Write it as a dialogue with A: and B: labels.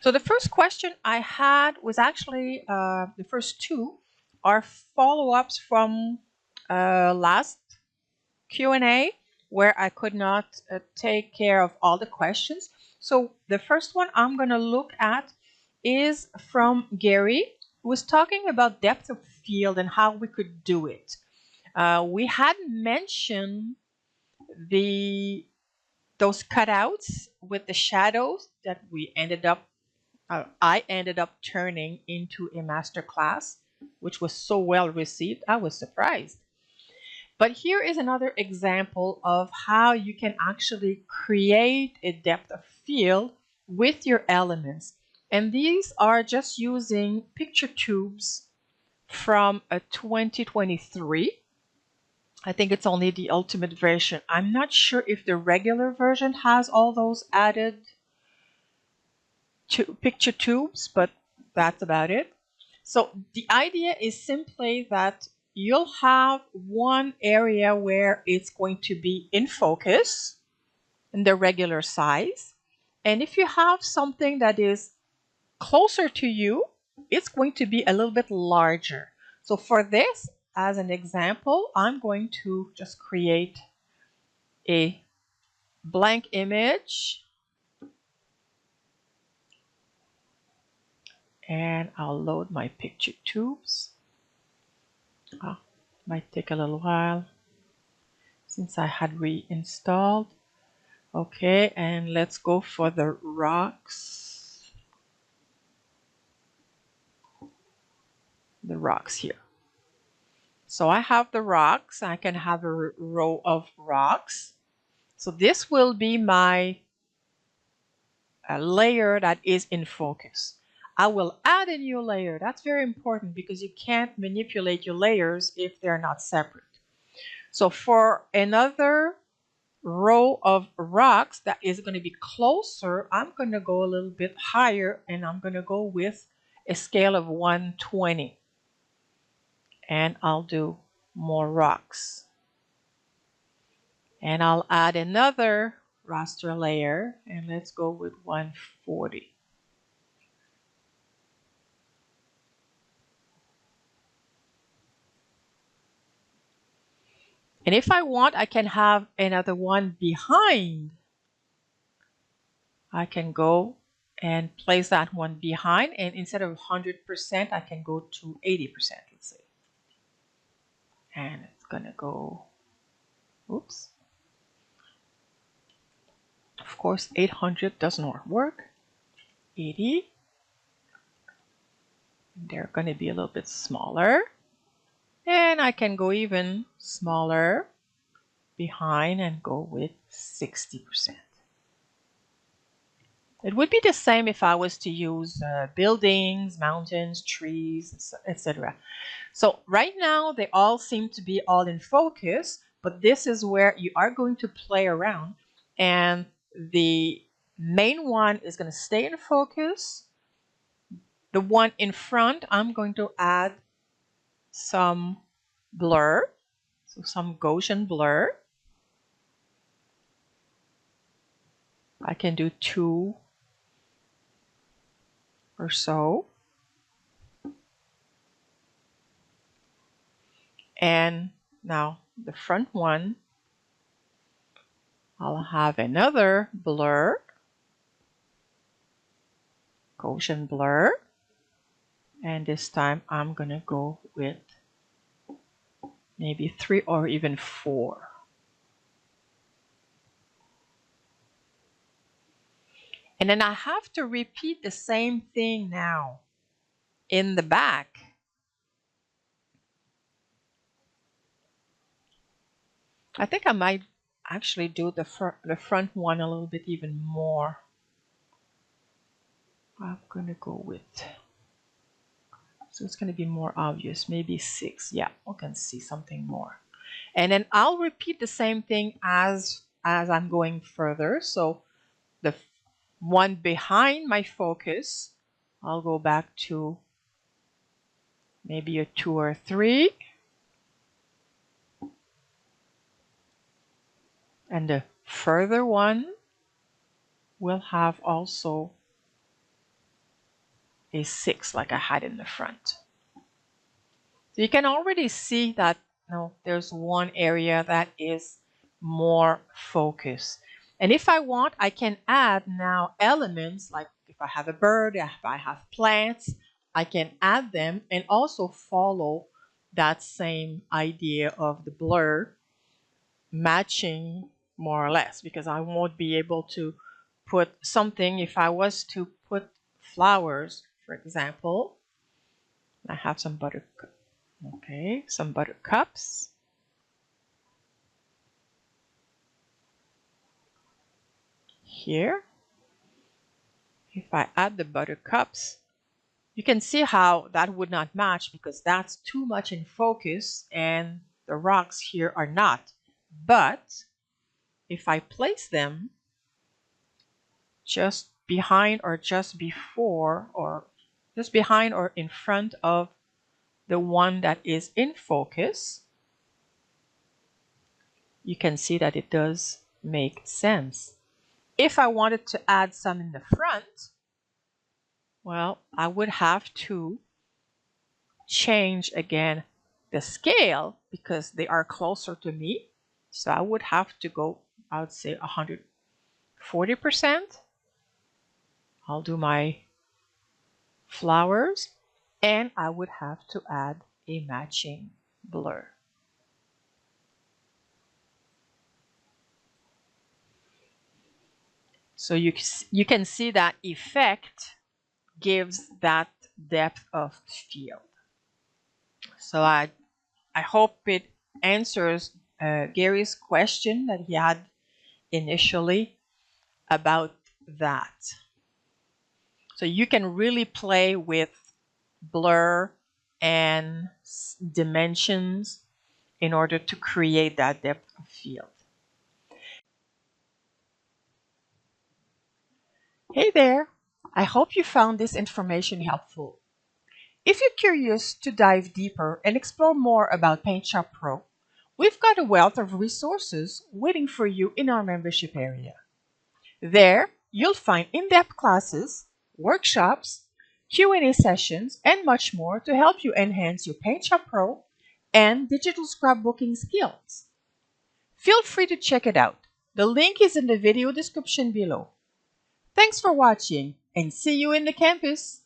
A: So the first question I had was actually the first two are follow-ups from last Q&A where I could not take care of all the questions. So the first one I'm going to look at is from Gerry, who was talking about depth of field and how we could do it. We had mentioned those cutouts with the shadows that I ended up turning into a master class, which was so well received. I was surprised. But here is another example of how you can actually create a depth of field with your elements. And these are just using picture tubes from a 2023. I think it's only the ultimate version. I'm not sure if the regular version has all those added picture tubes, but that's about it. So the idea is simply that you'll have one area where it's going to be in focus in the regular size. And if you have something that is closer to you, it's going to be a little bit larger. So for this, as an example, I'm going to just create a blank image. And I'll load my picture tubes. Might take a little while since I had reinstalled. Okay, and let's go for the rocks. The rocks here. So I have the rocks. I can have a row of rocks. So this will be my layer that is in focus. I will add a new layer. That's very important because you can't manipulate your layers if they're not separate. So for another row of rocks that is going to be closer, I'm going to go a little bit higher and I'm going to go with a scale of 120. And I'll do more rocks. And I'll add another raster layer and let's go with 140. And if I want, I can have another one behind. I can go and place that one behind, and instead of 100%, I can go to 80%, let's say. And it's gonna go, oops. Of course, 800 does not work. 80. They're gonna be a little bit smaller. And I can go even smaller behind and go with 60%. It would be the same if I was to use buildings, mountains, trees, etc. So right now they all seem to be all in focus, but this is where you are going to play around, and the main one is going to stay in focus. The one in front, I'm going to add some blur, so some Gaussian blur. I can do 2 or so. And now the front one, I'll have another blur, Gaussian blur. And this time I'm going to go with maybe 3 or even 4. And then I have to repeat the same thing now in the back. I think I might actually do the front one a little bit even more. I'm going to go with, so it's going to be more obvious, maybe 6. Yeah, we can see something more. And then I'll repeat the same thing as I'm going further. So the one behind my focus, I'll go back to maybe a 2 or 3. And the further one will have also is 6 like I had in the front. So you can already see that there's one area that is more focused. And if I want, I can add now elements, like if I have a bird, if I have plants, I can add them and also follow that same idea of the blur matching more or less, because I won't be able to put something. If I was to put flowers, for example, I have some some buttercups. Here, if I add the buttercups, you can see how that would not match because that's too much in focus and the rocks here are not. But if I place them just behind or just before or just behind or in front of the one that is in focus, you can see that it does make sense. If I wanted to add some in the front, well, I would have to change again the scale because they are closer to me. So I would have to go, I would say 140%. I'll do my flowers and I would have to add a matching blur. So you can see that effect gives that depth of field. So I hope it answers Gary's question that he had initially about that. So you can really play with blur and dimensions in order to create that depth of field. Hey there! I hope you found this information helpful. If you're curious to dive deeper and explore more about PaintShop Pro, we've got a wealth of resources waiting for you in our membership area. There, you'll find in-depth classes, workshops, Q&A sessions, and much more to help you enhance your PaintShop Pro and digital scrapbooking skills. Feel free to check it out. The link is in the video description below. Thanks for watching and see you in the campus!